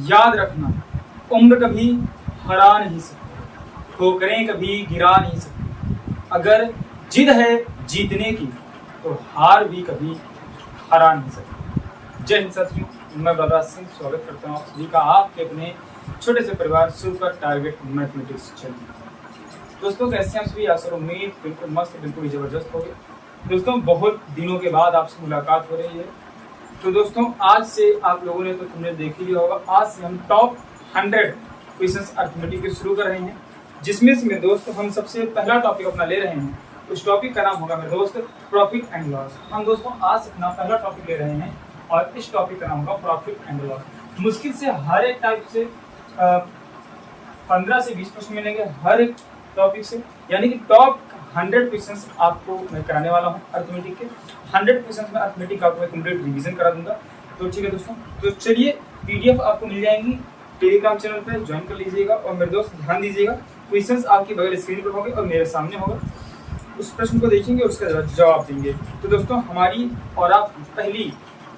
याद रखना, उम्र कभी हरा नहीं सकती, ठोकरें कभी गिरा नहीं सकती। अगर जिद है जीतने की तो हार भी कभी हरा नहीं सकती। जय हिंद साथियों, मैं बलराज सिंह स्वागत करता हूँ आप सभी का आपके अपने छोटे से परिवार सुपर टारगेट मैथमेटिक्स चैनल। दोस्तों कैसे हैं आप सभी? आशा और उम्मीद बिल्कुल मस्त, बिल्कुल जबरदस्त हो गए। दोस्तों बहुत दिनों के बाद आपसे मुलाकात हो रही है। तो दोस्तों आज से आप लोगों ने तो तुमने देख ही लिया होगा, आज से हम टॉप 100 क्वेश्चंस अर्थमेटिक के शुरू कर रहे हैं, जिसमें से मेरे दोस्त हम सबसे पहला टॉपिक अपना ले रहे हैं। उस टॉपिक का नाम होगा मेरे दोस्त प्रॉफिट एंड लॉस। हम दोस्तों आज अपना पहला टॉपिक ले रहे हैं और इस टॉपिक का नाम होगा प्रॉफिट एंड लॉस। मुश्किल से हर एक टाइप से 15 से 20 प्रश्न मिलेंगे हर एक टॉपिक से, यानी कि टॉप 100 क्वेश्चंस आपको मैं कराने वाला हूं अर्थमेटिक के। 100 क्वेश्चंस में अर्थमेटिक आपको मैं कंप्लीट रिवीजन करा दूंगा। तो ठीक है दोस्तों, तो चलिए पीडीएफ आपको मिल जाएंगी टेलीग्राम चैनल पर, ज्वाइन कर लीजिएगा। और मेरे दोस्त ध्यान दीजिएगा, क्वेश्चंस आपके बगल स्क्रीन पर होंगे और मेरे सामने होगा, उस प्रश्न को देखेंगे और उसका जवाब देंगे। तो दोस्तों हमारी और आप पहली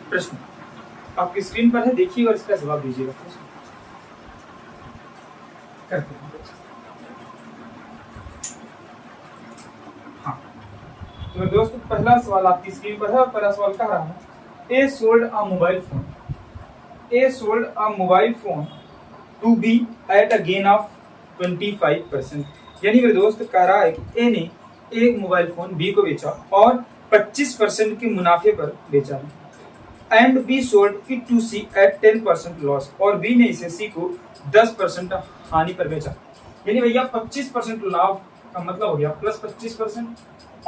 प्रश्न आपकी स्क्रीन पर है, देखिएगा और इसका जवाब दीजिएगा। करते हैं तो दोस्तों पहला सवाल आपकी स्क्रीन पर है और पहला सवाल कह रहा है A sold a mobile phone, A sold a mobile phone to B at a gain of 25%। यानी मेरे दोस्त कह रहा है कि ए ने एक मोबाइल फोन बी को बेचा और 25% के मुनाफे पर बेचा है। And B sold it to C at 10% loss, और बी ने इसे सी को 10% हानि पर बेचा। यानी भैया 25% लाभ का मतलब हो गया प्लस 25%,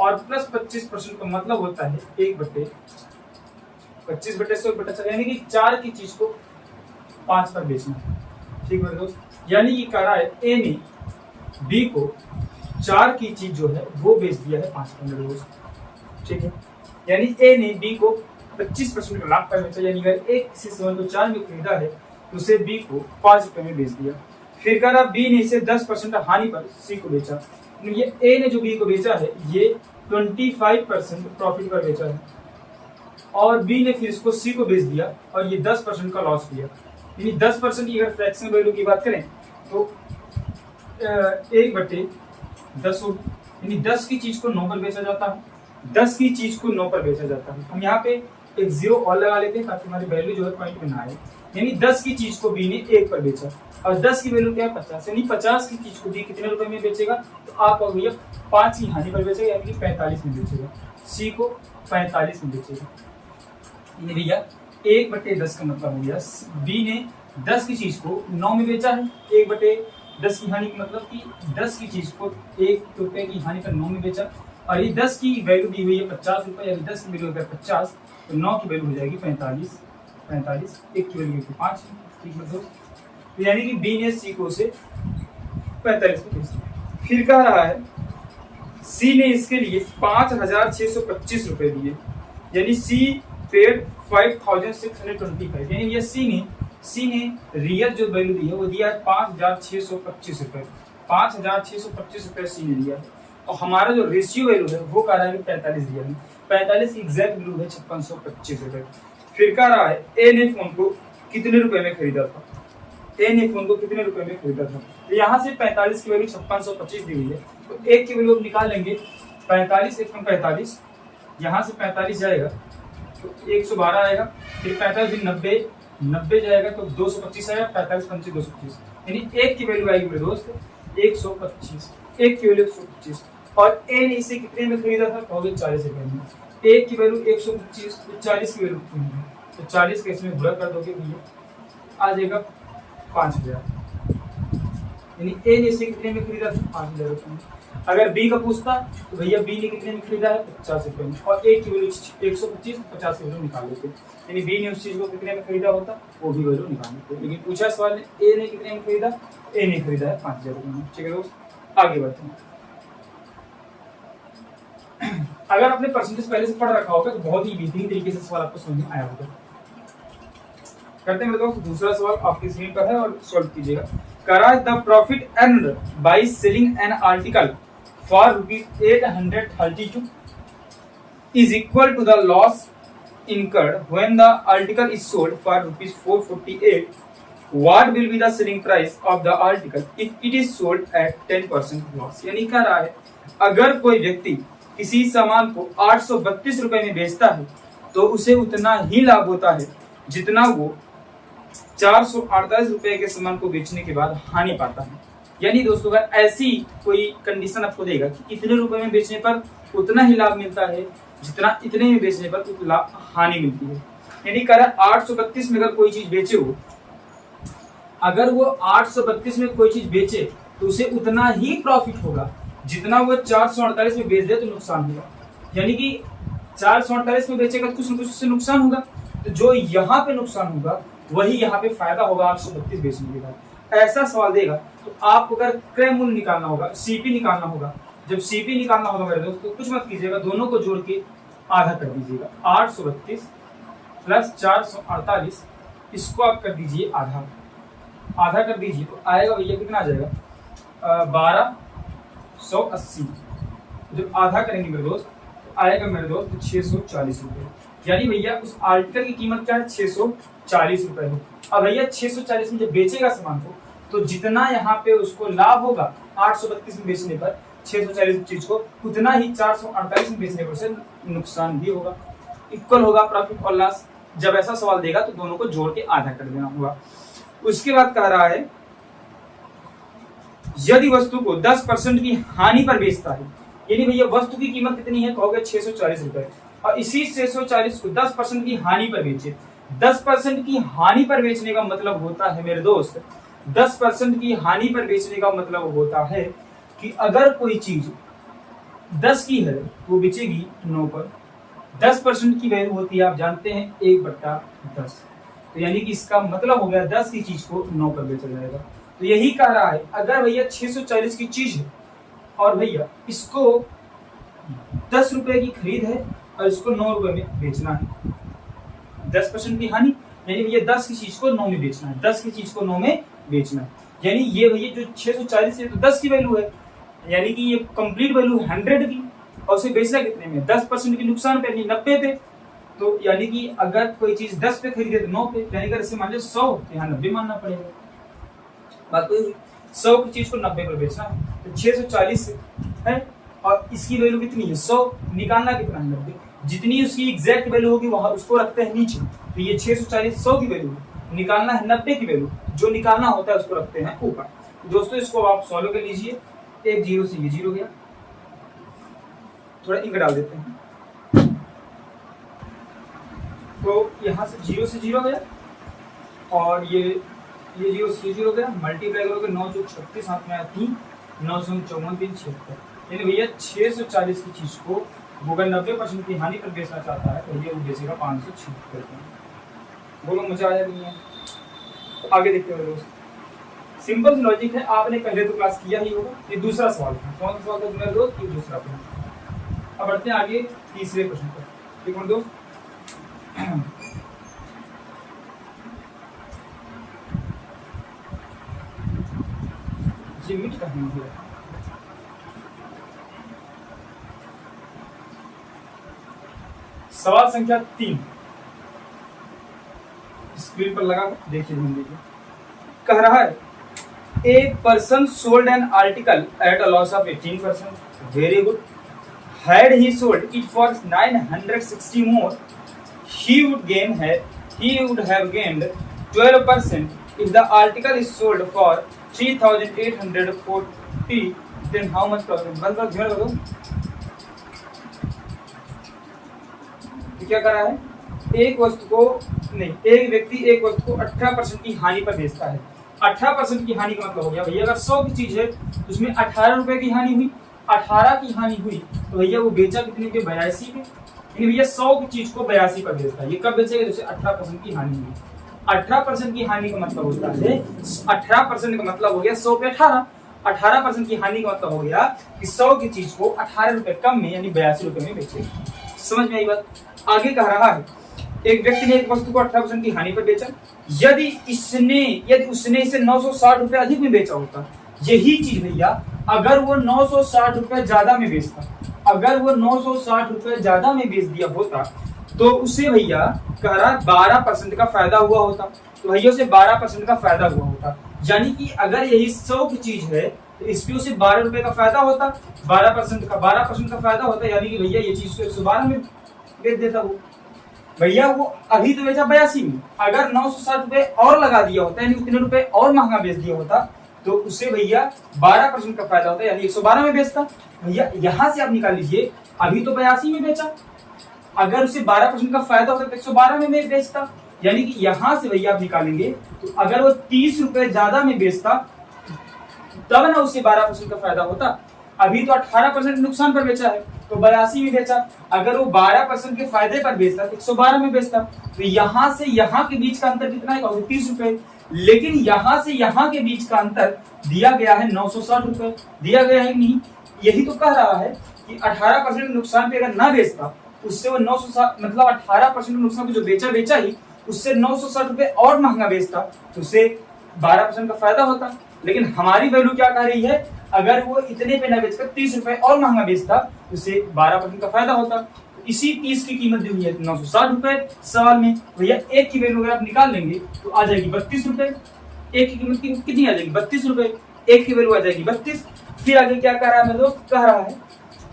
और प्लस 25% का मतलब होता है 1/25/100/4, यानी कि 4 की चीज को 5 पर बेचना। ठीक है दोस्त, यानी कि कह रहा है ए ने बी को 4 की चीज जो है वो बेच दिया है 5 पर मेरे दोस्त। ठीक है, यानी ए ने बी को 25% का लाभ पर बेचा, यानी अगर एक किसी सामान को 4 में खरीदा है तो उसे बी को 5 रुपए में बेच दिया। फिर कह रहा बी ने इसे 10% हानि पर सी को बेचा। ये ए ने जो बी को बेचा है ये 25% प्रॉफिट पर बेचा है, और बी ने फिर इसको सी को बेच दिया और ये 10% का लॉस किया। यानी 10% की अगर फ्रैक्शन वैल्यू की बात करें तो 1/10 होगी, यानी 10 की चीज को 9 पर बेचा जाता है, 10 की चीज को 9 पर बेचा जाता है। हम यहाँ पे एक 0 और लगा लेते हैं ताकि हमारी वैल्यू जो है पॉइंट में ना आए। यानी 10 की चीज को बी ने 1 पर बेचा और 10 की वैल्यू क्या है 50, यानी 50 की चीज को बी कितने रुपए में बेचेगा तो आप भैया 5 की हानि पर बेचेगा, यानी कि 45 में बेचेगा, सी को 45 में बेचेगा। यानी भैया 1/10 का मतलब हो गया बी ने 10 की चीज को 9 में बेचा है, 1/10 की हानि का मतलब कि 10 की चीज को 1 रुपए की हानि पर 9 में बेचा, और ये 10 की वैल्यू दी हुई है 50 रुपए, यानी 10 की वैल्यू अगर 50 तो 9 की वैल्यू हो जाएगी 45, 1 की वैल्यू 5। ठीक है दोस्त, तो यानी कि बी ने सी को से 45 में बेच दिया। फिर कह रहा है सी ने इसके लिए 5,625 रुपए दिए, यानी सी पेड 5,625, यानी ये सी ने रियल जो वैल्यू दी है वो दिया है 5,625 रुपए, 5,625 रुपए सी ने दिया है। और हमारा जो रेशियो वैल्यू है वो कह रहा है 45 दिया है, 45 की एग्जैक्ट वैल्यू है 5,625 रुपए। फिर कह रहा है ए ने फोन को कितने रुपए में खरीदा था, ए ने फोन को कितने रुपए में खरीदा था। तो यहाँ से 45 की वैल्यू 5,625 दी हुई है, तो एक की वैल्यू निकाल लेंगे 45 1 45, यहाँ से 45 जाएगा तो 112 आएगा, फिर 45 90 जाएगा तो 225 आएगा, 45 5 225, यानी एक की वैल्यू आएगी मेरे दोस्त 125, एक की वैल्यू 125। और ए ने इसे कितने में खरीदा था कहोगे 40 रुपए में, एक की वैल्यू 125 तो 40 की वैल्यू कितनी है, तो 40 के इसमें गुणा कर दोगे भैया आ जाएगा 5,000, यानी ए ने इसे कितने में खरीदा था 5,000 रुपए में। अगर बी का पूछता तो भैया बी ने कितने में खरीदा है 50 रुपए में, और ए की वैल्यू 125 50 की वैल्यू निकाल लेते, यानी बी ने उस चीज को कितने में खरीदा होता वो भी वैल्यू निकाल लेते। लेकिन पूछा सवाल ने ए ने कितने में खरीदा, ए ने खरीदा है 5,000 रुपए में। ठीक है दोस्त, आगे बढ़ते हैं। अगर आपने परसेंटेज पहले से पढ़ रखा होगा तो बहुत ही बेहतरीन तरीके से सवाल आपको समझ में आया होगा। करते हैं मेरे दोस्त, दूसरा सवाल आपकी स्क्रीन पर है और सॉल्व कीजिएगा। करा the profit earned by selling an article for ₹832 is equal to the loss incurred when the article is sold for ₹448 what will be the selling price of the article if it is sold at 10% loss. यानी कह रहा है अगर कोई व्यक्ति किसी सामान को 832 रुपए में बेचता है तो उसे उतना ही लाभ होता है जितना वो 448 रुपए के सामान को बेचने के बाद हानि पाता है। यानी दोस्तों अगर ऐसी कोई कंडीशन आपको देगा कि इतने रुपए में बेचने पर उतना ही लाभ मिलता है जितना इतने में बेचने पर उतना हानि मिलती है। यानी कह रहा 832 में अगर कोई चीज बेचे हो, अगर वो 832 में कोई चीज बेचे तो उसे उतना ही प्रॉफिट होगा जितना वो 448 में बेच दे तो नुकसान होगा। यानी कि 448 में बेचेगा तो कुछ न कुछ उससे नुकसान होगा, तो जो यहाँ पे नुकसान होगा वही यहाँ पे फायदा होगा 832 बेचने के बाद। ऐसा सवाल देगा तो आपको अगर क्रय मूल्य निकालना होगा, सीपी निकालना होगा। जब सीपी निकालना होगा मेरे दोस्त तो कुछ मत कीजिएगा, दोनों को जोड़ के आधा कर दीजिएगा। 832 प्लस 448 इसको आप कर दीजिए आधा, आधा कर दीजिए तो आएगा भैया कितना आ जाएगा 1280। जब आधा करेंगे मेरे दोस्त तो आएगा मेरे दोस्त 640 रुपये। यानी भैया उस आर्टिकल की कीमत क्या है 640 रुपये है। अब भैया 640 में जब बेचेगा सामान को तो जितना यहाँ पे उसको लाभ होगा 832 में बेचने पर 640 चीज को, उतना ही 448 में बेचने पर उसे नुकसान भी होगा। इक्वल होगा प्रॉफिट और लॉस। जब ऐसा सवाल देगा तो दोनों को जोड़ के आधा कर देना होगा। उसके बाद कह रहा है यदि वस्तु को 10% की हानि पर बेचता है, यानी भैया वस्तु की कीमत कितनी है कहोगे 640 रुपए, और इसी 640 को 10% की हानि पर बेचे। 10% की हानि पर बेचने का मतलब होता है मेरे दोस्त, 10% की हानि पर बेचने का मतलब होता है कि अगर कोई चीज 10 की है वो बेचेगी 9 पर। 10% की वैल्यू होती है आप जानते हैं 1/10, तो यानी कि इसका मतलब हो गया 10 की चीज को 9 पर बेचा जाएगा। तो यही कह रहा है अगर भैया 640 की चीज है और भैया इसको 10 रुपए की खरीद है और इसको 9 रुपए में बेचना है, 10% की हानि यानी भैया 10 की चीज को 9 में बेचना है, 10 की चीज को 9 में बेचना है। यानी ये भैया जो 640 है तो 10 की वैल्यू है, यानी कि ये कंप्लीट वैल्यू 100 की, और उसे बेचना कितने में 10% की नुकसान पे यानी 90 पे। तो यानी कि अगर कोई चीज 10 पे खरीदे तो 9 पे, यानी अगर इसे मान लो 100 तो यहाँ 90 मानना पड़ेगा। बात तो 100 की चीज को 90 पर बेचना है तो 640 है और इसकी वैल्यू कितनी है 100, निकालना कितना है 90। जितनी उसकी एग्जैक्ट वैल्यू होगी वहां उसको रखते हैं नीचे, तो ये 640 100 की वैल्यू है, निकालना है 90 की वैल्यू, जो निकालना होता है उसको रखते हैं ऊपर। दोस्तों इसको आप सॉल्व कर लीजिए, एक जीरो से ये जीरो गया, थोड़ा इंक डाल देते हैं तो यहाँ से 0 से 0 गया और ये 0 से 0 गया, मल्टीप्लाई करोगे 9 जो 36 हाथ में आया 3, 9 से 54 3 76। यानी भैया 640 की चीज को वो अगर 90% की हानि पर बेचना चाहता है तो ये वो बेचेगा 576 रुपये। बोलो मजा आया नहीं है? आगे देखते हैं दोस्त, सिंपल लॉजिक है, आपने पहले तो क्लास किया ही होगा। ये दूसरा सवाल है, कौन सा सवाल था मेरे दोस्त? ये दूसरा प्रश्न। अब बढ़ते हैं आगे तीसरे प्रश्न पर। ठीक है दोस्त, मिट करना है। सवाल संख्या 3 स्क्रीन पर लगा देखिए, देखिए कह रहा है a person sold an article at a loss of 18%। Very good. Had he sold it for 960 more he would have gained 12% if the article is sold for 3840, then how much profit? बंद कर ध्यान रखो। क्या कर रहा है, एक वस्तु को नहीं, एक व्यक्ति एक वस्तु को 18% की हानि पर बेचता है। 18% की हानि का मतलब हो गया भैया अगर 100 की चीज है तो उसमें 18 रुपए की हानि हुई, 18 की हानि हुई तो भैया वो बेचा कितने के 82 के। भैया 100 की चीज को 82 पर बेचता है, ये कब बेचेगा जैसे 18% की हानि हुई। 18% की हानि का मतलब होता है 18% का मतलब हो गया 100 पे 18, 18% की हानि का मतलब हो गया कि 100 की चीज को 18 रुपए कम में यानी 82 रुपए में बेचेगा। समझ में आई बात? आगे कह रहा है एक व्यक्ति ने एक वस्तु को 18% की हानि पर बेचा, यदि उसने इसे 960 रुपए अधिक में बेचा होता, यही चीज भैया अगर वो 960 रुपए ज्यादा में बेचता, अगर वो 960 रुपए ज्यादा में बेच दिया होता तो उसे भैया कह रहा 12% का फायदा हुआ होता। तो भैया उसे 12% का फायदा हुआ होता। यानी कि अगर यही 100 की चीज है तो इस पे उसे 12 रुपए का फायदा होता, 12% का फायदा होता, यानी कि भैया ये चीज को 112 में बेच देता वो। भैया वो अभी तो बेचा 82 में, अगर 960 रुपए और लगा दिया होता, यानी उतने रुपए और महंगा बेच दिया होता, तो उसे भैया 12% का फायदा होता, यानी 112 में बेचता। भैया यहाँ से आप निकाल लीजिए, अभी तो 82 में बेचा, अगर उसे 12% का फायदा होता तो 112 में बेचता। यानी कि यहाँ से भैया आप निकालेंगे तो अगर वो 30 रुपए ज्यादा में बेचता तब ना उसे 12% का फायदा होता। अभी तो 18% नुकसान पर बेचा है तो 82 में बेचा, अगर वो 12% के फायदे पर बेचता तो 112 में बेचता। तो यहाँ से यहाँ के बीच का अंतर कितना है? 30 रुपए। लेकिन यहाँ से यहाँ के बीच का अंतर दिया गया है 960 रुपए, दिया गया है नहीं। यही तो कह रहा है कि 18% नुकसान पे अगर ना बेचता उससे वो 960 मतलब 18% नुकसान पे जो बेचा ही उससे 960 रुपए और महंगा बेचता तो उसे 12% का फायदा होता। लेकिन हमारी वैल्यू क्या कह रही है? अगर वो इतने पे ना बेचकर 30 रुपए और महंगा बेचता तो उसे 12% का फायदा होता। इसी 30 की कीमत दी हुई है 960 रुपए सवाल में। भैया एक की वैल्यू अगर आप निकाल लेंगे तो आ जाएगी 32 रुपए। एक की कीमत कितनी आ जाएगी? 32 रुपए। एक की वैल्यू आ जाएगी 32। फिर आगे क्या कह रहा है मेरे दोस्त? कह रहा है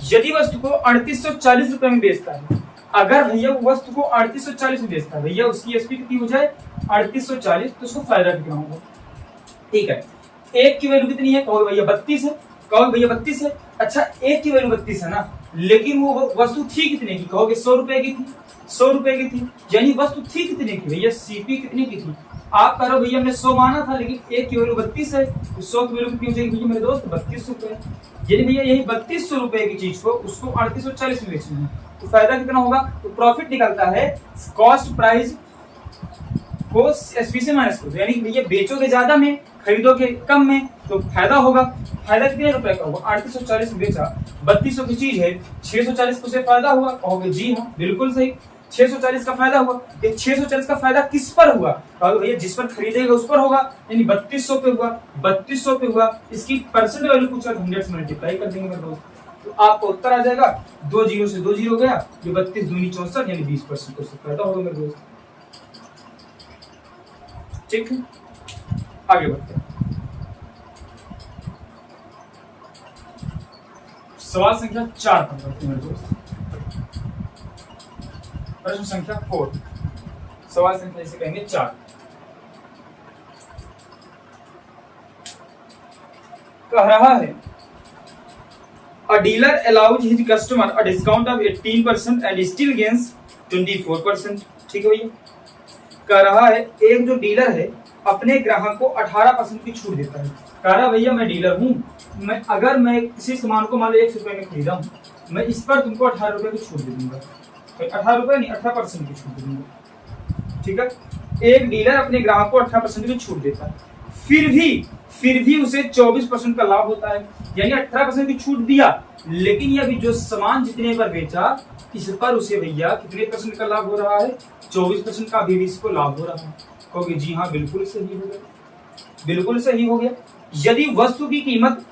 यदि वस्तु को 3840 रुपए में बेचता है, अगर भैया वो वस्तु को 3840 में बेचता है, भैया उसकी एसपी कितनी हो जाए 3840, तो उसको फायदा कितना होगा? ठीक है, एक की वैल्यू कितनी है? कहोगे भैया 32 है, कहोगे भैया 32 है। अच्छा, एक की वैल्यू 32 है ना, लेकिन वो वस्तु थी कितने की? कहोगे 100 रुपए की थी, 100 रुपए की थी। यानी वस्तु थी कितने की? भैया सीपी कितने की थी? आप करो भैया हमने 100 माना था, लेकिन एक की वैल्यू 32 है, तो 100 की वैल्यू कितनी हो जाएगी भैया मेरे दोस्त? 32 रुपए। यानी भैया यही 3200 रुपए की चीज को उसको 3840 में बेचना है, तो फायदा कितना होगा? तो प्रॉफिट निकलता है कॉस्ट प्राइस को एसपी से माइनस करो, यानी भैया बेचोगे ज्यादा में, खरीदोगे कम में, तो फायदा होगा। फायदा कितने रुपए का होगा? 3840 में बेचा, 3200 की चीज है, 640 को से फायदा हुआ। कहोगे जी हाँ, बिल्कुल सही, 640 का फायदा हुआ। ये 640 का फायदा किस पर हुआ? कहोगे भैया जिस पर खरीदेगा उस पर होगा, यानी 3200 पे हुआ, 3200 पे हुआ। इसकी परसेंट वैल्यू पूछा, 100 से मल्टीप्लाई कर देंगे मेरे दोस्त, तो आपको उत्तर आ जाएगा 2 जीरो से 2 जीरो गया, ये 32 दूनी 64, यानी 20% को फायदा होगा मेरे दोस्त। ठीक है, आगे बढ़ते हैं। सवाल संख्या 4 पर बढ़ते हैं मेरे दोस्त। प्रश्न संख्या 4, सवाल संख्या इसे कहेंगे 4। कह रहा है A dealer allows his customer a discount of 18% and still gains 24%। ठीक है भैया, कह रहा है एक जो डीलर है अपने ग्राहक को 18% की छूट देता है। कह रहा भैया मैं डीलर हूँ, मैं अगर मैं किसी सामान को मान लो 100 रुपए में खरीदा हूँ, मैं इस पर तुमको 18 रुपए की छूट दे दूंगा। 18 रुपए नहीं, 18% की छूट दे दूंगा। ठीक है, एक डीलर अपने ग्राहक को 18% की छूट देता है, फिर भी उसे 24% का लाभ होता है। यानी 18% की छूट दिया, लेकिन ये अभी जो सामान जितने पर बेचा इस पर उसे भैया कितने परसेंट का लाभ हो रहा है? 24% का अभी इसको लाभ हो रहा है। कहोगे जी हाँ, बिल्कुल सही हो गया, बिल्कुल सही हो गया। यदि वस्तु की कीमत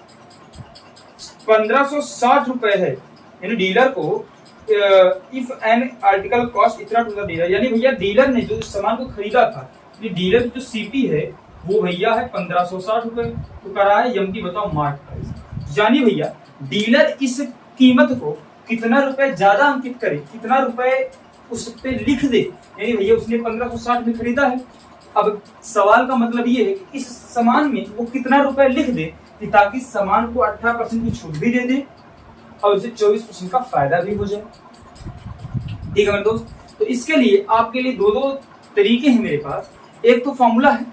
1560 रुपए है, यानी डीलर को इफ एन आर्टिकल कॉस्ट इतना टू द डीलर, यानी भैया डीलर ने जो सामान को खरीदा था, डीलर की जो सीपी है वो भैया है 1560 रुपए, तो कह रहा है यम की बताओ मार्क प्राइस। यानी भैया डीलर इस कीमत को कितना रुपए ज्यादा अंकित करे, कितना रुपए उस पे लिख दे, यानी भैया उसने 1560 में खरीदा है। अब सवाल का मतलब ये है कि इस सामान में वो कितना रुपए लिख दे कि ताकि सामान को 18% की छूट भी दे दे और उसे 24% का फायदा भी हो जाए। ठीक है मेरे दोस्त, तो इसके लिए आपके लिए दो तरीके हैं मेरे पास, एक तो फॉर्मूला है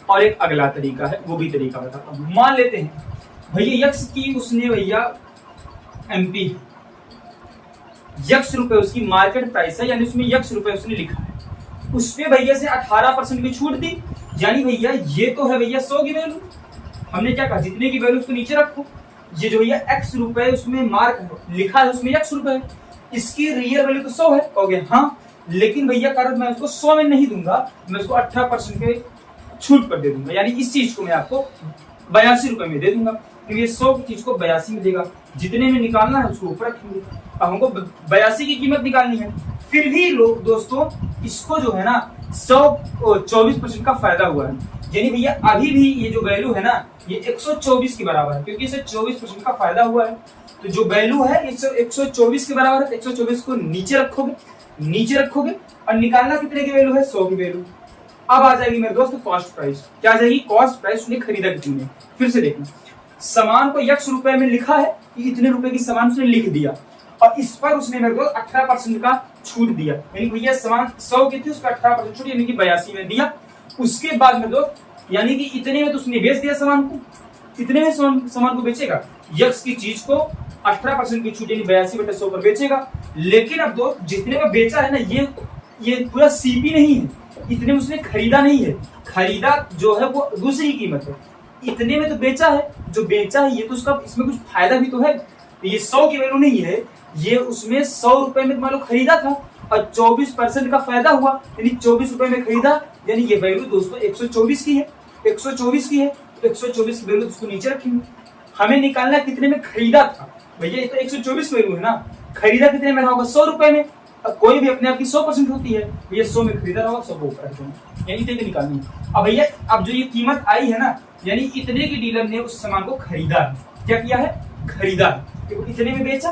और एक अगला तरीका है, वो भी तरीका बताता हूं। मान लेते हैं भैया यक्स की उसने भैया एमपी यक्स रुपए उसकी मार्केट प्राइस है, यानी उसमें यक्स रुपए उसने लिखा है, उसपे भैया से 18% की छूट दी। यानी भैया ये तो है भैया 100 की वैल्यू, हमने क्या कहा जितने की वैल्यू उसको नीचे रखो। ये जो भैया एक्स रुपए उसमें मार्क लिखा है उसमें एक्स रुपए, इसकी रियल वैल्यू तो 100 है। कहोगे हाँ, लेकिन भैया कारण मैं उसको 100 में नहीं दूंगा, मैं उसको 18% के छूट पर दे दूंगा, यानी इस चीज को मैं आपको 82 रुपए में दे दूंगा, क्योंकि 100 की चीज को 82 में देगा, जितने में निकालना है उसको ऊपर रखेंगे। अब हमको 82 की कीमत निकालनी है, फिर भी लोग दोस्तों इसको जो है ना 124% का फायदा हुआ है, यानी भैया अभी भी ये जो वैल्यू है ना ये 124 के बराबर है, क्योंकि इसे 24% का फायदा हुआ है। तो जो वैल्यू है 124 के बराबर है, 124 को नीचे रखोगे और निकालना कितने की वैल्यू है, 100 की वैल्यू। अब आ जाएगी मेरे दोस्त कॉस्ट प्राइस। क्या आ जाएगी, कॉस्ट प्राइस। उसने खरीदा कितने, फिर से देखें, सामान को x रुपए में लिखा है कि इतने रुपए की सामान उसने लिख दिया और इस पर उसने मेरे को 18% का छूट दिया, यानी भैया सामान 100 की थी, उसका 18% छूट यानी कि 82 में दिया। उसके बाद में दोस्त यानी कि इतने में तो उसने बेच दिया सामान को, इतने में सामान को बेचेगा, x की चीज को 18% की छूट यानी 82/100 पर बेचेगा। लेकिन अब दोस्त जितने में बेचा है ना ये पूरा सीपी नहीं है, इतने में उसने खरीदा नहीं है, खरीदा जो है वो दूसरी कीमत है, इतने में तो बेचा है, जो बेचा है ये तो उसका इसमें कुछ फायदा भी तो है। ये 100 की वैल्यू नहीं है, ये उसमें 100 रुपए में मान लो खरीदा था और 24% का फायदा हुआ, यानी 24 रुपए में खरीदा, यानी ये वैल्यू दोस्तों 124 की है, 124 की है, 124 की वैल्यू उसको नीचे रखेंगे। हमें निकालना कितने में खरीदा था, भैया ये तो 124 वैल्यू है ना, खरीदा कितने में होगा, 100 रुपए में। अब कोई भी अपने आप की 100% होती है, ये 100 में खरीदा होगा, 100 को ऊपर रखेंगे, यानी इतने की निकालनी है। अब भैया अब जो ये कीमत आई है ना, यानी इतने की डीलर ने उस सामान को खरीदा है, क्या किया है, खरीदा है, क्योंकि इतने में बेचा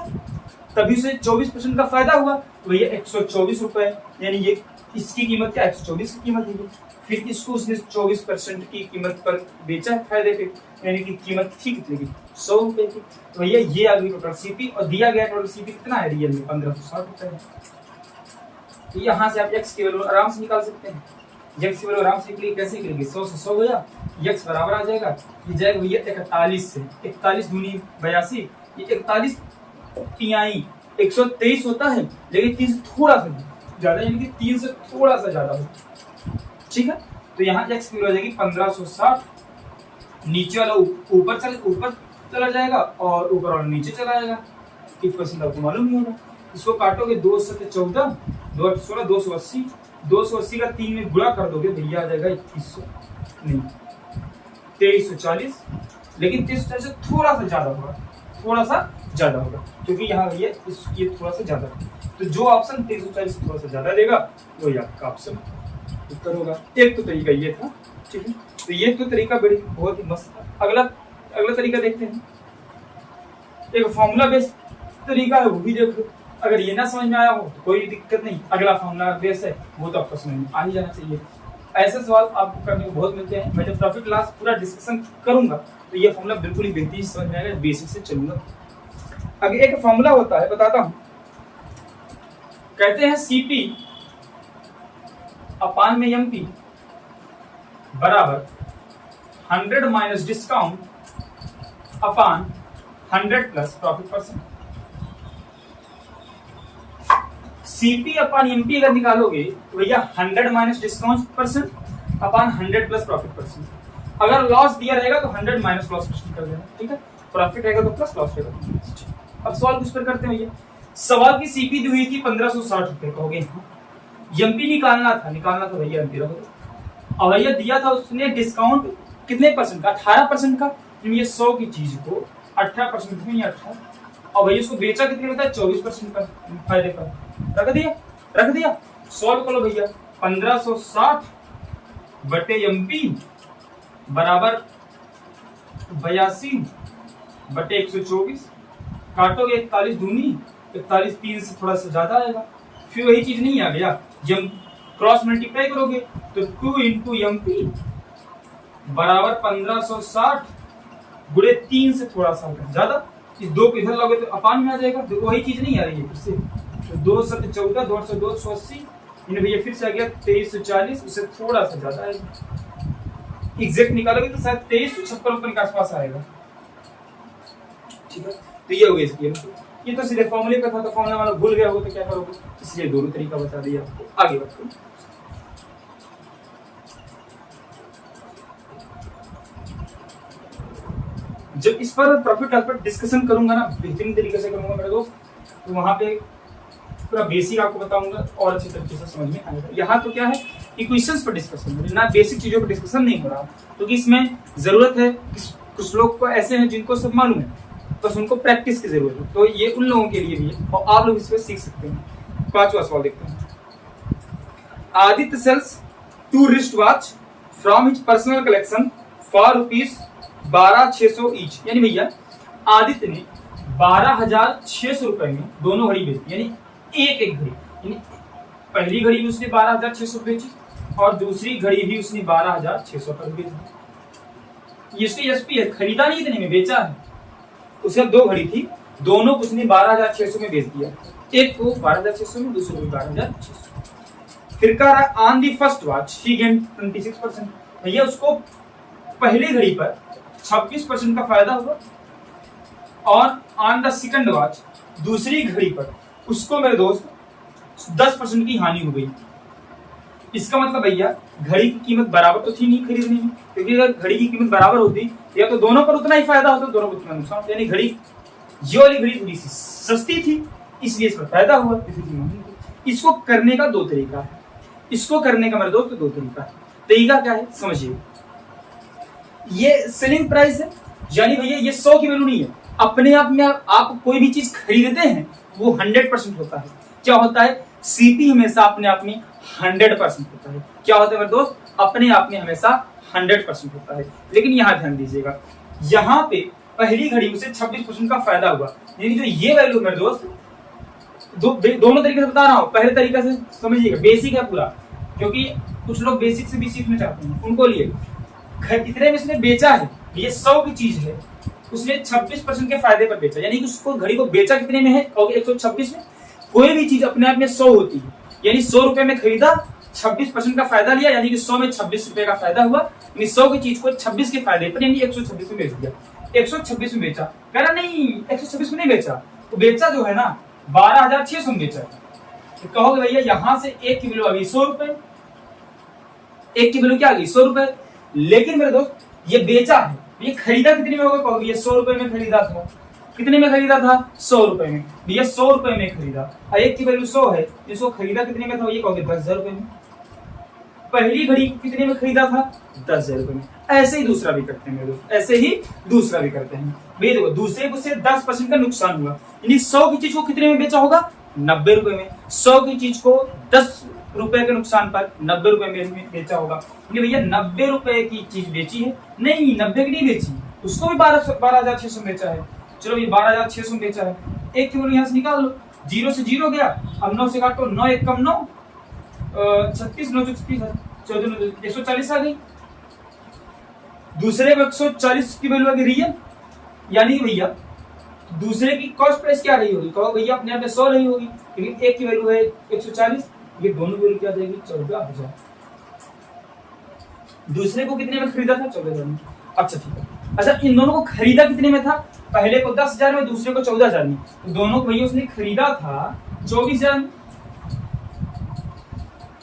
तभी उसे 24% का फायदा हुआ, तो भैया 124 रुपए, यानी ये इसकी कीमत क्या, 124 की कीमत है। फिर इसको उसने 24% की कीमत पर बेचा है फायदे पे, यानी कि कीमत थी कितने की, 100 रुपए की। तो भैया ये आ गई टोटल सीपी, और दिया गया टोटल सीपी कितना है रियल में, 1560 रुपए है। तो यहाँ से आप x की वैल्यू आराम से निकाल सकते हैं, x की वैल्यू आराम से निकली, कैसे निकलेगी, 100 से 100 गया, x बराबर आ जाएगा, ये जाएगा भैया 41 से, 41 दूनी 82, ये 41 तिहाई 123 होता है, लेकिन 3 से थोड़ा सा ज्यादा, यानी कि 3 से थोड़ा सा ज्यादा होता, ठीक है। तो यहाँ x की वैल्यू आ जाएगी 1560, नीचे वाला ऊपर चला जाएगा और ऊपर वाला नीचे चला जाएगा, 1% आपको मालूम ही होगा। इसको काटोगे 2 से 14, 2 16, 280, 280 का 3 में गुणा कर दोगे भैया आ जाएगा 2100, नहीं 2340, लेकिन 2340 से थोड़ा सा ज्यादा होगा, क्योंकि यहाँ भैया ये थोड़ा सा ज्यादा है। तो जो ऑप्शन 2340 से थोड़ा सा ज्यादा देगा वही आपका ऑप्शन उत्तर होगा। एक तो तरीका ये था, ठीक है। तो ये तो तरीका बहुत ही मस्त था। अगला तरीका देखते हैं, एक फॉर्मूला बेस्ड तरीका है, वो भी देखो। अगर ये ना समझ में आया हो तो कोई दिक्कत नहीं, अगला फॉर्मूला बेस है वो तो आपको समझ में आ ही जाना चाहिए। ऐसे सवाल आपको करने को बहुत मिलते हैं, मैं जब प्रॉफिट लॉस पूरा डिस्कशन करूंगा तो ये फॉर्मूला बिल्कुल ही बेहतरीन समझ में आएगा, बेसिक से चलूंगा। अगर एक फॉर्मूला होता है, बताता हूं, कहते हैं सीपी अपान में एमपी बराबर 100 माइनस डिस्काउंट अपान 100 प्लस प्रॉफिट परसेंट। सीपी अपान एमपी अगर निकालोगे तो भैया 100 माइनस डिस्काउंट परसेंट अपान 100 प्लस प्रॉफिट परसेंट। अगर लॉस दिया रहेगा तो 100 माइनस लॉस परसेंट कर देना, ठीक है। प्रॉफिट रहेगा तो प्लस, लॉस रहेगा। अब सवाल कुछ पर करते हैं भैया। सवाल की सीपी दी हुई थी 1560 रुपए, कहोगे एमपी निकालना था भैया एमपी रखो। अब भैया दिया था उसने डिस्काउंट कितने परसेंट का, 18% का, ये 100 की चीज को 18% में 18, और भैया उसको बेचा कितने का था, 24% का फायदे का, रख दिया। सॉल्व करो भैया, 1560 बटे एमपी बराबर 82 बटे 124, काटोगे 41 दूनी 41, 3 से थोड़ा सा ज्यादा आएगा, फिर वही चीज नहीं आ गया, जब क्रॉस मल्टीप्लाई करोगे तो 2 इंटू एमपी बराबर 1560 गुणे 3 से थोड़ा सा ज्यादा, इस 2 को इधर लोगे तो अपान में आ जाएगा, तो वही चीज नहीं आ रही है फिर से, तो 2 से 14, 2 से 280, इन्हें भैया फिर से आ गया 2340, उससे थोड़ा सा ज्यादा आएगा। एग्जैक्ट निकालोगे तो शायद 2356 के आसपास आएगा, ठीक है। तो ये हो गया इसकी, ये तो सीधे फॉर्मूले पे था, तो फॉर्मूला वाला भूल गया हो तो क्या करोगे, इसलिए दोनों तरीका बता दिया आपको। आगे बढ़ते, जब इस पर प्रॉफिट लॉस पर डिस्कशन करूंगा ना, बेहतरीन तरीके से करूंगा मेरे दोस्त, तो वहां पे पूरा बेसिक आपको बताऊंगा और अच्छे तरीके से समझ में आएगा। यहाँ तो क्या है, इक्वेशंस पर डिस्कशन है ना, बेसिक चीजों पर डिस्कशन नहीं हो रहा, क्योंकि इसमें जरूरत है, कुछ लोग को ऐसे हैं जिनको सब मालूम है, बस उनको प्रैक्टिस की जरूरत है, तो ये उन लोगों के लिए भी है और आप लोग इस पर सीख सकते हैं। पांचवा सवाल देखते हैं। Aditya sells 2 wrist watch from his personal collection for ₹12,600 each. यानी भैया आदित्य ने 12,600 रुपए में दोनों घड़ी बेची, यानी एक घड़ी, यानी पहली घड़ी भी उसने 12,600 बेची और दूसरी घड़ी भी उसने 12,600 पर बेची। इसकी एसपी है, खरीदा नहीं इतने में, बेचा है। उसके 2 घड़ी थी, दोनों को उसने 12,600 में बेच दिया, एक को 12,600 में, दूसरे को 12,600। फिर कह रहा है on the first watch he gain 26%। भैया उसको पहली घड़ी पर 26% का फायदा हुआ और ऑन द सेकंड वॉच दूसरी घड़ी पर उसको मेरे दोस्त 10% की हानि हो गई। इसका मतलब भैया घड़ी की कीमत बराबर तो थी नहीं खरीदने में, क्योंकि अगर घड़ी की कीमत बराबर होती या तो दोनों पर उतना ही फायदा होता, दोनों पर उतना नुकसान। यानी घड़ी ये वाली घड़ी थोड़ी सी सस्ती थी, इसलिए इस पर फायदा हुआ, इसको करने का 2 तरीका है। इसको करने का मेरे दोस्त 2 तरीका है। तरीका क्या है समझिए, ये सेलिंग प्राइस है, यानी भैया ये 100 की वैल्यू नहीं है। अपने आप में आप कोई भी चीज खरीदते हैं वो 100% होता है। क्या होता है, सीपी हमेशा अपने आप में 100% होता है। क्या होता है मेरे दोस्त, अपने आप में हमेशा 100% होता है। लेकिन यहाँ ध्यान दीजिएगा, यहाँ पे पहली घड़ी में से 26% का फायदा हुआ, यानी जो ये वैल्यू मेरे दोस्त दोनों तरीके से बता रहा हूँ। पहले तरीका से समझिएगा, बेसिक है पूरा, क्योंकि कुछ लोग बेसिक से भी सीखना चाहते हैं, उनको लिए इतने में इसने बेचा है, ये 100 की चीज है, उसने 26% के फायदे पर बेचा, यानी कि उसको घड़ी को बेचा कितने में है, 126 में। कोई भी चीज अपने आप में 100 होती है, यानी 100 रुपए में खरीदा, 26% का फायदा लिया, यानी कि 100 में 26 रुपए का फायदा हुआ, यानी 100 की चीज को 26 के फायदे पर यानी 126 में बेच दिया। 126 में बेचा, कह रहा नहीं 126 में नहीं बेचा, तो बेचा जो है ना 12,600 में बेचा। तो कहोगे भैया यहाँ से एक की वैल्यू आ गई 100 रुपए, एक की वैल्यू क्या आ गई 100 रुपए। लेकिन मेरे दोस्त ये बेचा है, ये खरीदा कितने में होगा, कहोगे ये 100 रुपए में खरीदा था। कितने में खरीदा था, 100 रुपए में। भैया 100 रुपए में खरीदा और एक की वैल्यू 100 है, इसको खरीदा कितने में था, ये कहोगे 10,000 रुपए में। पहली घड़ी कितने में खरीदा था, 10,000 रुपए में। ऐसे ही दूसरा भी करते हैं मेरे दोस्त, ऐसे ही दूसरा भी करते हैं। भैया देखो दूसरे को से 10% का नुकसान हुआ, यानी 100 की चीज को कितने में बेचा होगा, 90 रुपए में। 100 की चीज को 10 रुपए के नुकसान पर 90 रुपए में बेचा होगा। भैया 90 रुपए की चीज बेची है, नहीं 90 की नहीं बेची, उसको भी 12,600 बेचा है। चलो ये 12,600 में बेचा है, एक की वैल्यू यहाँ से निकाल लो, 0 से 0 गया, अब 9 से काटो, 9 एक कम 9, 36 9 36 14 140 आ गई। दूसरे को 140 की वैल्यू आ गई रियल, यानी भैया दूसरे की कॉस्ट प्राइस क्या रही होगी, कहो भैया अपने आप में 100 रही होगी, लेकिन एक की वैल्यू है 140, ये दोनों वैल्यू क्या जाएगी 14,000। दूसरे को कितने में खरीदा था, 14,000 में। अच्छा ठीक है, अच्छा इन दोनों को खरीदा कितने में था, पहले को 10,000 में, दूसरे को 14,000 में। तो दोनों को भैया उसने खरीदा था 24,000 में,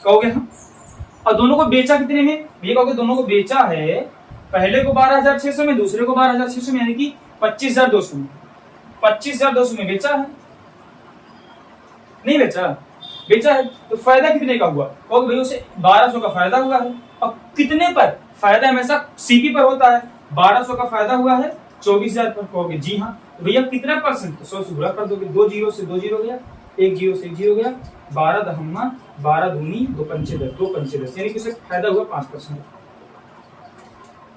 कहोगे हम। और दोनों को बेचा कितने में, ये कहोगे दोनों को बेचा है पहले को 12,600 में, दूसरे को 12,600 में, यानी कि 25,200 में। 25,200 में बेचा है, नहीं बेचा, बेचा है। तो फायदा कितने का हुआ, कहोगे भैया उसे 1200 का फायदा हुआ है। अब कितने पर फायदा, हमेशा सीपी पर होता है, 1200 का फायदा हुआ है 24,000 पर, कहोगे जी हाँ। तो भैया कितना परसेंट, 100 से गुणा कर दोगे, 2 जीरो से 2 जीरो गया, 1 जीरो से 1 जीरो गया, 12 दहम्मा 12 दूनी 2 पंचे 10, 2 पंचे 10, यानी कि उसे फायदा हुआ 5%।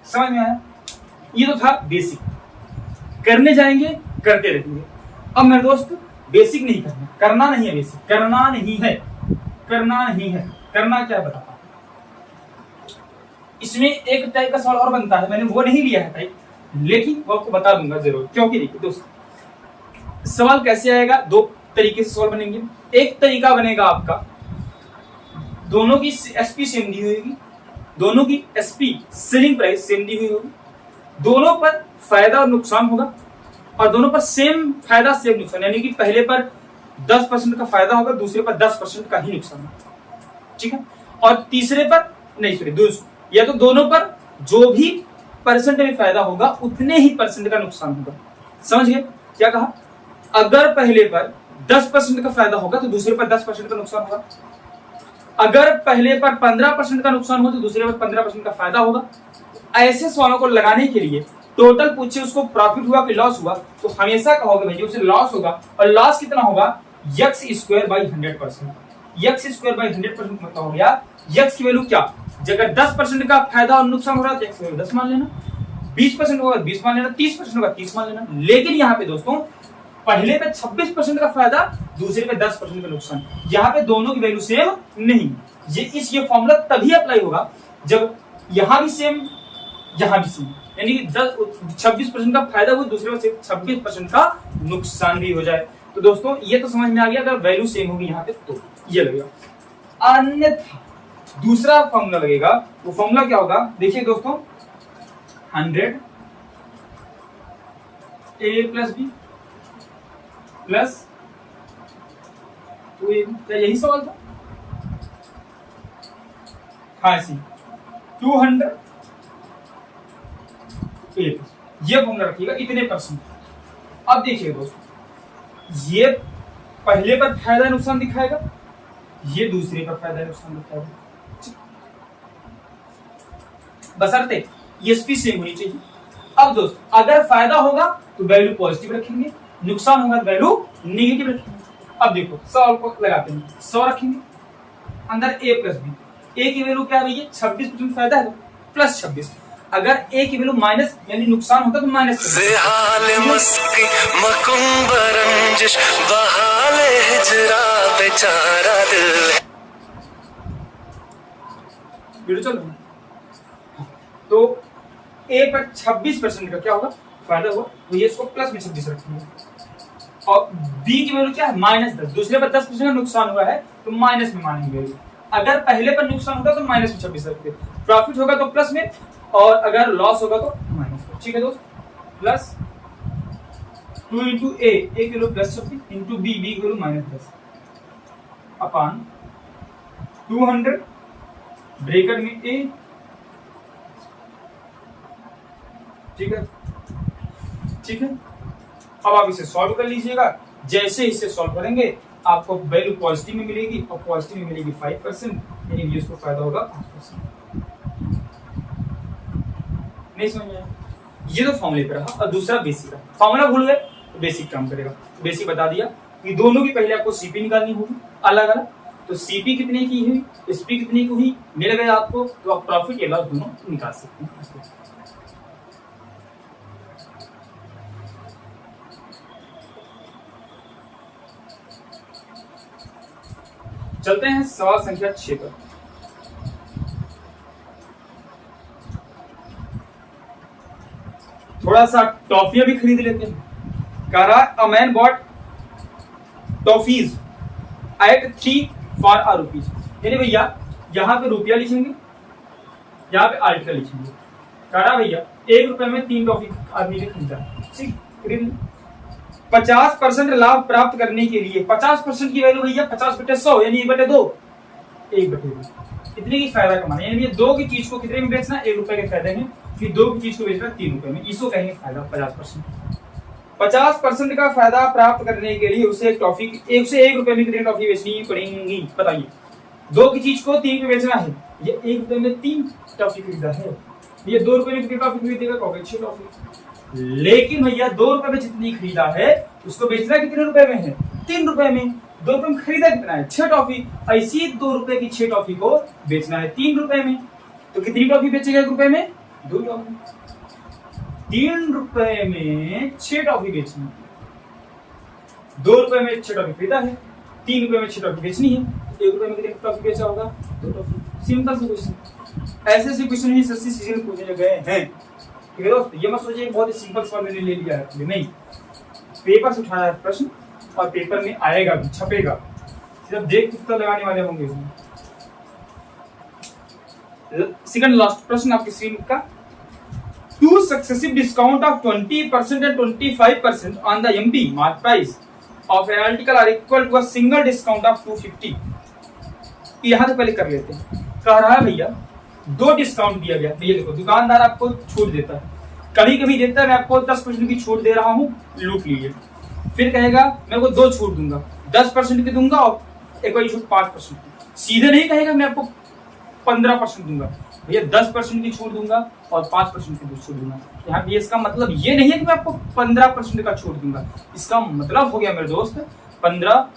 समझ में आया, ये तो था बेसिक। करने जाएंगे करते रहेंगे। अब मेरे दोस्त बेसिक नहीं करना, करना नहीं है, बेसिक करना नहीं है, करना नहीं है, करना क्या बताता। इसमें एक टाइप का सवाल और बनता है, मैंने वो नहीं लिया है टाइप, लेकिन वो आपको बता दूंगा जरूर, क्योंकि देखिए दोस्त सवाल कैसे आएगा, 2 तरीके से सवाल बनेंगे। एक तरीका बनेगा आपका, दोनों की एसपी सेम दी हुई होगी, दोनों की एसपी सेलिंग प्राइस सेम दी हुई होगी, दोनों पर फायदा और नुकसान होगा, और दोनों पर सेम फायदा सेम नुकसान, यानी कि पहले पर 10% का फायदा होगा, दूसरे पर 10% का ही नुकसान होगा, ठीक है। और तीसरे पर नहीं, सॉरी या तो दोनों पर जो भी परसेंट में फायदा होगा उतने ही परसेंट का नुकसान होगा। समझ गए क्या कहा, अगर पहले पर 10% का फायदा होगा तो दूसरे पर 10% का नुकसान होगा, अगर पहले पर 15% का नुकसान हो तो दूसरे पर 15% का फायदा होगा। ऐसे सवालों को लगाने के लिए टोटल पूछे उसको प्रॉफिट हुआ कि लॉस हुआ, तो हमेशा कहोगे भैया उसे लॉस होगा, और लॉस कितना होगा, x square by 100%। X square by 100% मतलब हो गया यक्स की वैल्यू क्या, अगर 10% का फायदा और नुकसान हो रहा है तो यक्स की वैल्यू 10 मान लेना, 20% होगा 20 मान लेना, 30% होगा 30 मान लेना। लेकिन यहाँ पे दोस्तों पहले पे 26% का फायदा, दूसरे पे 10% का नुकसान, यहाँ पे दोनों की वैल्यू सेम नहीं। ये फॉर्मूला तभी अप्लाई होगा जब यहाँ भी सेम यहाँ भी सेम, यानी कि 26% का फायदा हो, दूसरे पे 26% का नुकसान भी हो जाए। तो दोस्तों ये तो समझ में आ गया, अगर वैल्यू सेम होगी यहाँ पे तो ये लगेगा। अन्यथा दूसरा फॉर्मूला लगेगा, वो फॉर्मूला क्या होगा देखिए दोस्तों, 100 ए प्लस बी प्लस 2ab, क्या यही सवाल था? हाँ ऐसी 200 ए, ये फॉर्मूला रखिएगा इतने परसेंट। अब देखिए दोस्तों, ये पहले पर फायदा नुकसान दिखाएगा, ये दूसरे पर फायदा नुकसान दिखाएगा, बशर्ते ईएसपी सेम होनी चाहिए। अब दोस्तों अगर फायदा होगा तो वैल्यू पॉजिटिव रखेंगे, नुकसान होगा तो वैल्यू नेगेटिव रखेंगे। अब देखो सॉल्व को लगाते हैं, 100 रखेंगे, अंदर ए प्लस बी, ए की वैल्यू क्या है 26% फायदा है प्लस 26, अगर ए की वैल्यू माइनस यानी नुकसान होता तो माइनस, चलो तो ए पर 26% का क्या होगा फायदा हुआ, तो ये इसको प्लस में 26 रखेंगे, और बी की वैल्यू क्या है -10, दूसरे पर 10% का नुकसान हुआ है तो माइनस में मानेंगे वैल्यू, अगर पहले पर नुकसान होगा तो माइनस में 26 रखते, प्रॉफिट होगा तो प्लस में, और अगर लॉस होगा तो माइनस में। ठीक है दोस्त, प्लस 2 इंटू ए की वैल्यू प्लस 26 इंटू बी की वैल्यू -10 अपान 200 ब्रैकेट में ए, ठीक है ठीक है। अब आप इसे सॉल्व कर लीजिएगा, जैसे इसे सॉल्व करेंगे आपको वैल्यू पॉजिटिव में मिलेगी, और पॉजिटिव में मिलेगी 5%, यानी इसको फायदा होगा 5%। नहीं समझ में आया? ये तो फॉर्मूले पे रहा, और दूसरा बेसिक रहा। फॉर्मूला भूल गए तो बेसिक काम करेगा, बेसिक बता दिया कि दोनों की पहले आपको सीपी निकालनी होगी अलग अलग, तो सीपी कितने की हुई, एसपी कितने की हुई, मिल गए आपको, तो आप प्रॉफिट या लॉस दोनों निकाल सकते हैं। चलते हैं सवाल संख्या 6 पर। थोड़ा सा टॉफियां भी खरीद लेते हैं। कह रहा a man bought toffees at 3 for a rupees, यानी भैया यहाँ पे रुपया लिखेंगे, यहाँ पे आर्टिकल लिखेंगे। कह रहा भैया 1 रुपए में 3 टॉफी आदमी ने खरीदा, ठीक, खरीद 50% लाभ प्राप्त करने के लिए 50% की वैल्यू भैया 50/100 यानी 1/2, 1/2 कितने की फायदा कमाना, यानी ये 2 की चीज को कितने में बेचना, 1 रुपए के फायदे में, फिर 2 की चीज को बेचना 3 रुपए में, इसको कहेंगे फायदा 50%। 50% का फायदा प्राप्त करने के लिए उसे एक टॉफी, उसे 1 रुपए में कितनी टॉफी बेचनी पड़ेंगी बताइए। 2 की चीज को 3 में बेचना है, ये 1 रुपए में 3 टॉफी खरीदा है, ये 2 रुपए में कितनी टॉफी खरीदेगा, 6 टॉफी। लेकिन भैया 2 रुपए में जितनी खरीदा है उसको बेचना कितने रुपए में है, 3 रुपए में। 2 रुपए में खरीदा कितना है, 6 टॉफी, ऐसी 2 रुपए की 6 टॉफी को बेचना है 3 रुपए में, तो कितनी टॉफी बेचेगा 1 रुपए में, 2 टॉफी। 3 रुपए में 6 टॉफी बेचनी है, 2 रुपए में 6 टॉफी खरीदा है, 3 रुपए में 6 टॉफी बेचनी है, 1 रुपए में कितनी टॉफी बेचा होगा, 2 टॉफी। सिंपल सा क्वेश्चन, ऐसे से क्वेश्चन ही सस्ती सीजन पूछे गए हैं। ठीक है दोस्त, ये मत सोचिए बहुत ही सिंपल सवाल मैंने ले लिया है, नहीं, पेपर से उठाया है प्रश्न, और पेपर में आएगा भी, छपेगा, सिर्फ देख उत्तर लगाने वाले होंगे इसमें। सेकंड लास्ट प्रश्न आपकी स्क्रीन का, 2 successive discount of 20% and 25% on the MB mark price of an article are equal to a single discount of 250। यहाँ से पहले कर लेते हैं। कह रहा है भैया 2 डिस्काउंट दिया गया, भैया देखो दुकानदार आपको छूट देता है, कभी कभी देता है मैं आपको 10% की छूट दे रहा हूँ, लूट लीजिए, फिर कहेगा मैं को 2 छूट दूंगा, 10% की दूंगा और एक और छूट 5%, सीधे नहीं कहेगा मैं आपको 15% दूंगा, भैया 10% की छूट दूंगा और 5% की छूट दूंगा। यहाँ पे इसका मतलब ये नहीं है कि मैं आपको 15% का छूट दूंगा, इसका मतलब हो गया मेरे दोस्त 15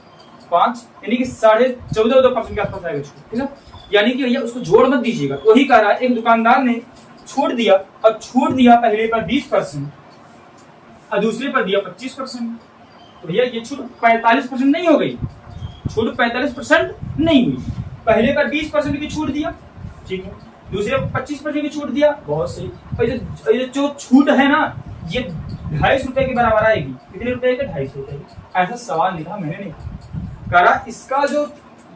5 यानी कि 14.5% के आसपास आएगा छूट, ठीक है। यानी कि भैया उसको जोड़ मत दीजिएगा। वही कह रहा है एक दुकानदार ने छूट दिया, और छूट दिया पहले पर 20% और दूसरे पर दिया 25%, तो भैया ये छूट 45% नहीं हो गई, छूट 45% नहीं हुई। पहले पर 20% की छूट दिया, ठीक है, दूसरे पर 25% की छूट दिया, बहुत सही। और ये जो छूट है ना, ये 250 रुपए के बराबर आएगी। कितने रुपए के? 250 रुपए। ऐसा सवाल लिखा, मैंने नहीं कहा। इसका जो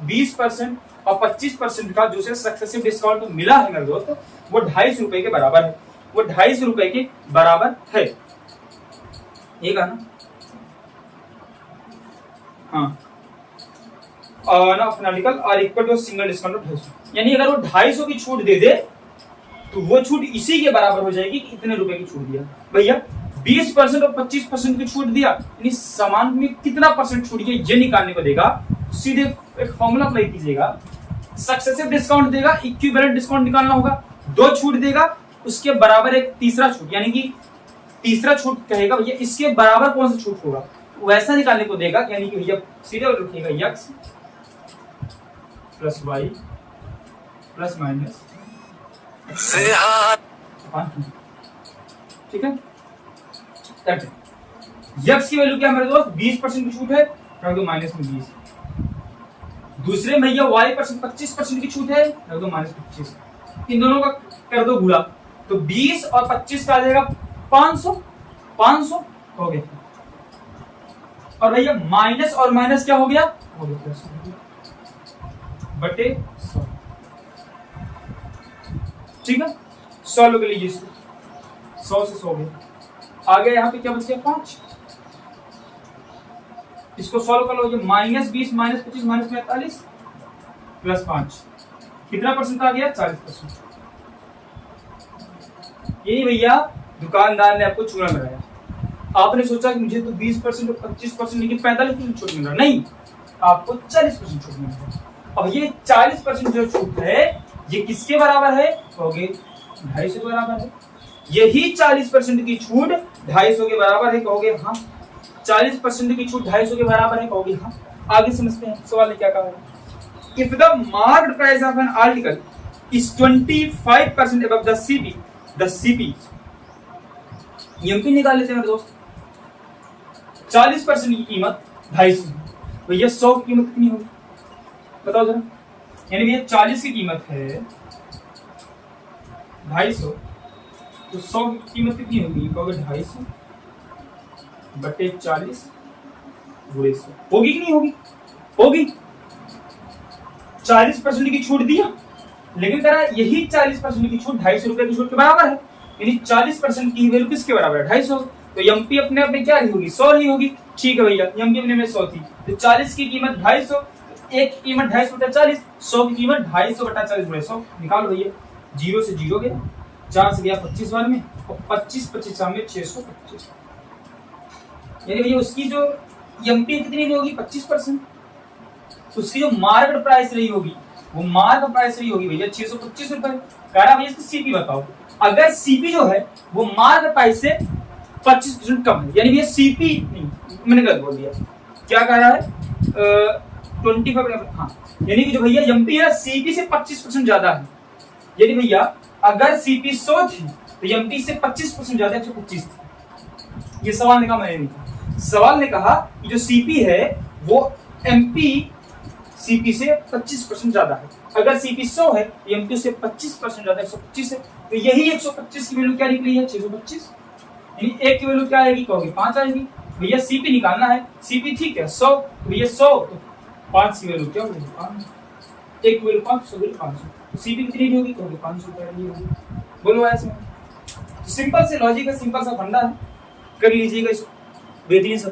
20% और 25% का जो सक्सेसिव डिस्काउंट मिला है मेरे दोस्त, वो 250 रुपए के बराबर है, वो 250 रुपए के बराबर है। ये कहा ना, हाँ, और इक्वल टू सिंगल डिस्काउंट 250। यानी अगर वो 250 की छूट दे दे तो वो छूट इसी के बराबर हो जाएगी कि इतने रुपए की छूट दिया। भैया 20% और 25% की छूट दिया, यानी सामान में कितना परसेंट छूट दिया ये निकालने को देगा। सीधे एक फॉर्मूला अप्लाई कीजिएगा, सक्सेसिव डिस्काउंट देगा, इक्विवेलेंट डिस्काउंट निकालना होगा, 2 छूट देगा, उसके बराबर एक तीसरा छूट, यानी कि तीसरा छूट कहेगा भैया इसके बराबर कौन सा छूट होगा, वैसा निकालने को देगा। यानी कि भैया सीधे रखिएगा x plus y plus minus, ठीक है। यक्स की वैल्यू क्या मेरे दोस्त? 20% की छूट है, रख दो माइनस में 20। दूसरे में भैया y पर 25% की छूट है, रख दो माइनस 25। इन दोनों का कर दो गुणा, तो 20 और 25 का आ जाएगा 500 हो गया। और भैया माइनस और माइनस क्या हो गया? हो गया प्लस बटे 100, ठीक है। 100 लोग लीजिए इसको, 100 से 100 गया, आ गया यहाँ पे क्या बच गया? 5। इसको सॉल्व कर लो, ये -20 -25 -45 प्लस 5, कितना परसेंट आ गया? 40%। यही भैया दुकानदार ने आपको चूना लगाया। आपने सोचा कि मुझे तो 20% और 25% लेकिन 45% छूट मिल रहा, नहीं, आपको 40% छूट मिल रहा है। अब ये 40% जो छूट है ये किसके बराबर है? कहोगे 250 के बराबर है। यही 40% की छूट 250 के बराबर है, कहोगे हाँ। 40% की छूट 250 के बराबर है, कहोगे हाँ। आगे समझते हैं सवाल क्या कहा है। If the market price of an article is 25% above the CP, MP निकाल लेते हैं मेरे दोस्त। 40% की कीमत 250, भैया 100 की कीमत कितनी होगी बताओ जरा। यानी भैया 40 की कीमत है 250, तो 100 की कीमत कितनी होगी? कहोगे 250 बटे 40 गुणे 100। होगी कि नहीं होगी? होगी। 40% की छूट दिया, लेकिन करा यही 40% की छूट 250 रुपए की छूट के बराबर है, यानी 40% की वैल्यू किसके बराबर है? 250। तो एमपी अपने आप में क्या ही होगी? 100 ही होगी, ठीक है भैया। एमपी अपने में 100 थी, तो 40 की कीमत 250, एक की कीमत 250 बटा 40, 100 की कीमत 250 बटा 40 बटे 100। निकालो भैया, 0 से 0 गया, 4 से गया 25 बार में, और 25 25 में 625। यानी भैया उसकी जो एमपी कितनी होगी? 25%। तो उसकी जो मार्केट प्राइस रही होगी, वो मार्केट प्राइस रही होगी भैया 625 रुपए। कह रहा भैया इसकी सीपी बताओ। अगर सीपी जो है वो मार्केट प्राइस से 25% कम है, यानी भैया सीपी नहीं, मैंने गलत बोल दिया। क्या कह रहा है? 25, हाँ, यानी कि जो भैया एमपी है सीपी से 25% ज्यादा है। यानी भैया अगर सीपी 100 थी तो एमपी से 25% ज्यादा 125 थी। ये सवाल ने कहा, मैंने नहीं कहा। सवाल ने कहा कि जो सीपी है वो एमपी सीपी से 25% ज्यादा है। अगर सीपी 100 है तो एमपी से 25% ज्यादा 125 है। तो यही 125 की वैल्यू क्या निकली है? 625। यानी एक की वैल्यू क्या आएगी? कहोगे 5 आएगी। भैया सीपी निकालना है, सीपी ठीक है 100, तो भैया 100 तो 5 की वैल्यू क्या होगी? 5। एक की वैल्यू 500 की 500, तो सीपी कितनी होगी? कहोगे 500 रुपए होगी। बोलो ऐसे तो सिंपल से लॉजिक है, सिंपल सा फंडा है, कर लीजिएगा इसको। बेहतरीन सा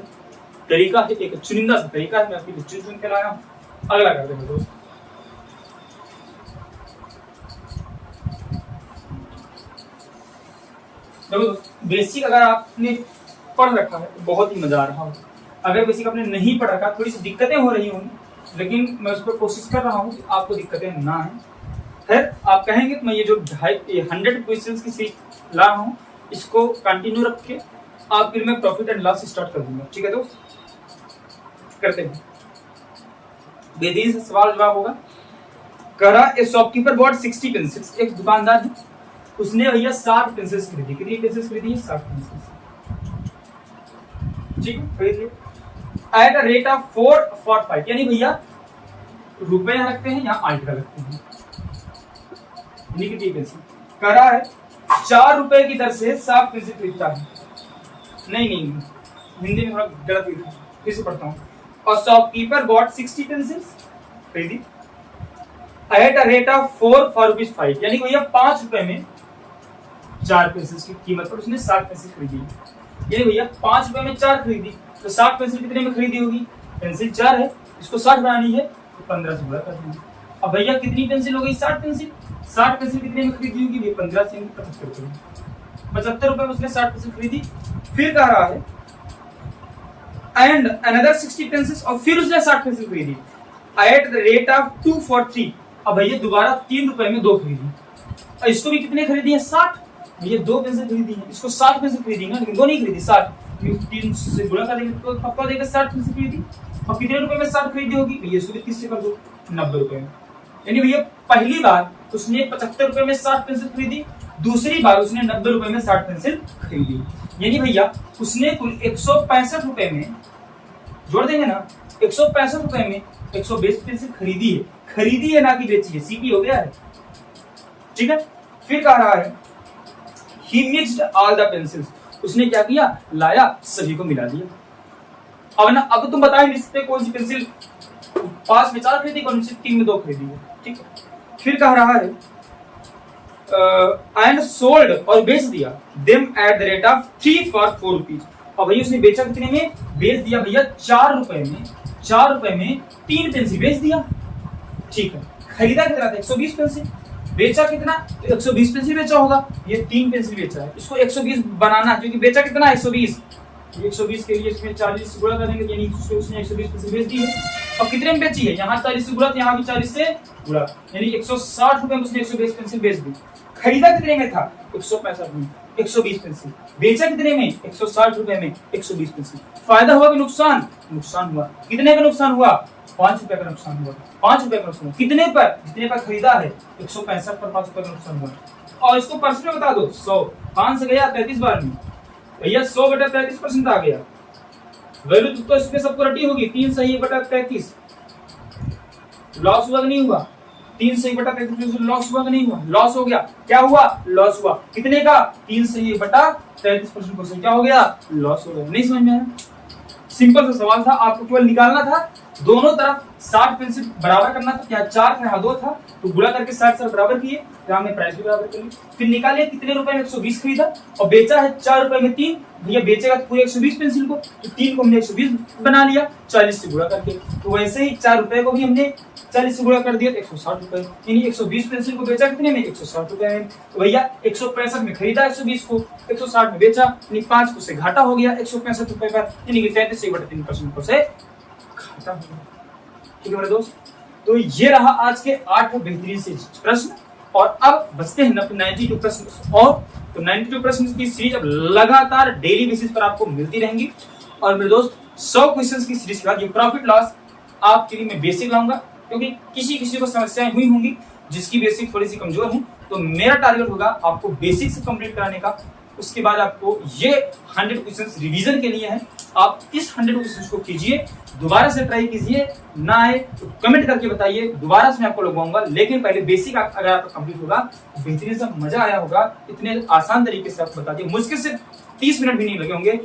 तरीका है, एक चुनिंदा सा तरीका है, मैं आपके लिए चुन के लाया हूं। अगला करते हैं दोस्त। देखो दोस्त, बेसिक अगर आपने पढ़ रखा है तो बहुत ही मजा आ रहा हो। अगर बेसिक आपने नहीं पढ़ रखा, थोड़ी सी दिक्कतें हो रही होंगी, लेकिन मैं उस पर कोशिश कर रहा हूँ कि आपको दिक्कतें ना आए। फिर आप कहेंगे तो मैं ये जो 100 क्वेश्चंस की सीट ला रहा हूँ, इसको कंटिन्यू रख के आपके लिए मैं प्रॉफिट एंड लॉस स्टार्ट कर दूंगा। ठीक है दोस्त, करते हैं। बेहतरीन से सवाल जवाब होगा। करा ए शॉपकीपर बॉट 60 पेंसिल्स, एक दुकानदार है उसने भैया 60 पेंसिल्स खरीदी। कितनी पेंसिल्स खरीदी है? 60 पेंसिल्स, ठीक है, खरीद लिया। At a rate of 4 for 5, यानी भैया रुपए यहाँ रखते हैं, यहाँ आठ रखते हैं, कितनी पेंसिल करा है 4 रुपए की दर से 60 पेंसिल खरीदता है। नहीं हिंदी में थोड़ा गलत लिखा, फिर से पढ़ता हूँ। और शॉपकीपर बॉट 60 पेंसिल्स खरीदी at a rate of 4 for rupees 5, यानी भैया 5 रुपए में 4 पेंसिल की कीमत पर उसने 60 पेंसिल खरीदी। यानी भैया 5 रुपए में 4 खरीदी, तो 60 पेंसिल कितने में खरीदी होगी? पेंसिल 4 है, इसको 60 बनानी है तो 15 से गुणा कर देंगे। अब भैया कितनी पेंसिल हो गई? 60 पेंसिल। 60 पेंसिल कितने में खरीदी होगी? 15 से 75 रुपए, 75 रुपए में उसने 60 पेंसिल खरीदी। फिर कह रहा है एंड अनदर 60 पेंसिल्स, और फिर उसने 60 पेंसिल खरीदी at the rate of 2 for 3। अब भैया दोबारा 3 रुपए में 2 खरीदी, और इसको भी कितने खरीदी है? 60। भैया 2 पेंसिल खरीदी है, इसको 60 पेंसिल खरीदी ना, लेकिन 2 नहीं खरीदी, 60। 3 से गुणा कर देंगे तो पक्का देगा 60 पेंसिल खरीदी। और कितने रुपए में 60 खरीदी होगी? भैया इसको भी 30 से कर दो, 90 रुपए में। यानी भैया पहली बार उसने 75 रुपए में 60 पेंसिल खरीदी, दूसरी बार उसने 90 रुपए में 60 पेंसिल खरीदी। यानी भैया उसने कुल 165 रुपए में, जोड़ देंगे ना, 165 रुपए में 120 पेंसिल खरीदी है ना कि बेची है। सीपी हो गया है, ठीक है। फिर कह रहा है he mixed all the pencils, उसने क्या किया? लाया, सभी को मिला दिया। अब ना, अब तुम बता ही नहीं सकते कौन सी पेंसिल 5 में 4 खरीदी, कौन सी 3 में 2 खरीदी है, ठीक है। फिर कह रहा है एंड सोल्ड, और बेच दिया them at the rate of 3 for 4 rupees। और भैया उसने बेचा कितने में? बेच दिया भैया 4 रुपए में, 4 रुपए में 3 पेंसिल बेच दिया, ठीक है। खरीदा कितना था? 120 पेंसिल। बेचा कितना? 120 पेंसिल बेचा होगा, ये 3 पेंसिल बेचा है, इसको 120 बनाना है, क्योंकि बेचा कितना? 120। 120 के लिए इसमें 40 से गुणा करेंगे, यानी उसने 120 पेंसिल बेच दी है। और कितने में बेची है? यहाँ 40 से गुणा, तो यहाँ भी 40 से गुणा, यानी 160 रुपए में उसने 120 पेंसिल बेच दी। खरीदा कितने में था? 165 में 120 पेंसिल। बेचा कितने में? 160 रुपए में 120 पेंसिल। फायदा हुआ कि नुकसान? नुकसान हुआ। कितने का नुकसान हुआ? 5 रुपए का नुकसान हुआ। 5 रुपए का नुकसान कितने पर? जितने पर खरीदा है 165 पर 5 रुपए का नुकसान हुआ। और इसको परसेंट में बता दो, 100 5 से गया 33 बार में, भैया 100 बटा 33% आ गया। वैल्यू तो इसमें सबको रटी होगी, 3 सही बटा 33। लॉस हुआ कि नहीं हुआ? 3 सही बटा 33 लॉस हुआ कि नहीं हुआ? लॉस हो गया। क्या हुआ? लॉस हुआ। कितने का? 3 सही बटा 33%। क्या हो गया? लॉस हो गया। नहीं समझ में आया? सिंपल सा सवाल था, आपको केवल निकालना था दोनों तरफ 60 पेंसिल बराबर करना था। क्या 4 था, 2 था, तो गुणा करके 60 से बराबर किए, फिर हमने प्राइस भी बराबर कर ली। फिर निकाले कितने रुपए में 120 खरीदा, और बेचा है 4 रुपए में 3। भैया बेचेगा तो पूरे 120 पेंसिल को, तो 3 को हमने 120 बना लिया 40 से गुणा करके। तो वैसे ही 4 रुपए को भी हमने 40 से गुणा कर दिया तो 160 रुपए, यानी 120 पेंसिल को बेचा कितने में? 160 रुपए में। तो भैया 165 में खरीदा 120 को, 160 में बेचा, यानी 5 को से घाटा हो गया 165 रुपए पर, यानी कि 33% को से घाटा हो गया। ठीक है मेरे दोस्त, तो ये रहा आज के 8 बेहतरीन से प्रश्न। और अब बचते हैं 92 प्रश्न और, तो 92 प्रश्न की सीरीज अब लगातार डेली बेसिस पर आपको मिलती रहेंगी। और मेरे दोस्त 100 क्वेश्चंस की सीरीज के बाद ये प्रॉफिट लॉस आपके लिए मैं बेसिक लाऊंगा, क्योंकि किसी को समस्याएं हुई होंगी जिसकी बेसिक थोड़ी सी कमजोर है, तो मेरा टारगेट होगा आपको बेसिक से कंप्लीट कराने का। उसके बाद आपको ये 100 क्वेश्चंस रिवीजन के लिए हैं, आप इस 100 क्वेश्चंस को कीजिए, दोबारा से ट्राई कीजिए, ना आए तो कमेंट करके बताइए, दोबारा से मैं आपको लगवाऊंगा। लेकिन पहले बेसिक अगर आपका कंप्लीट होगा, बेहतरीन से मजा आया होगा, इतने आसान तरीके से आपको बता दिया, मुश्किल से 30 मिनट भी नहीं लगे होंगे।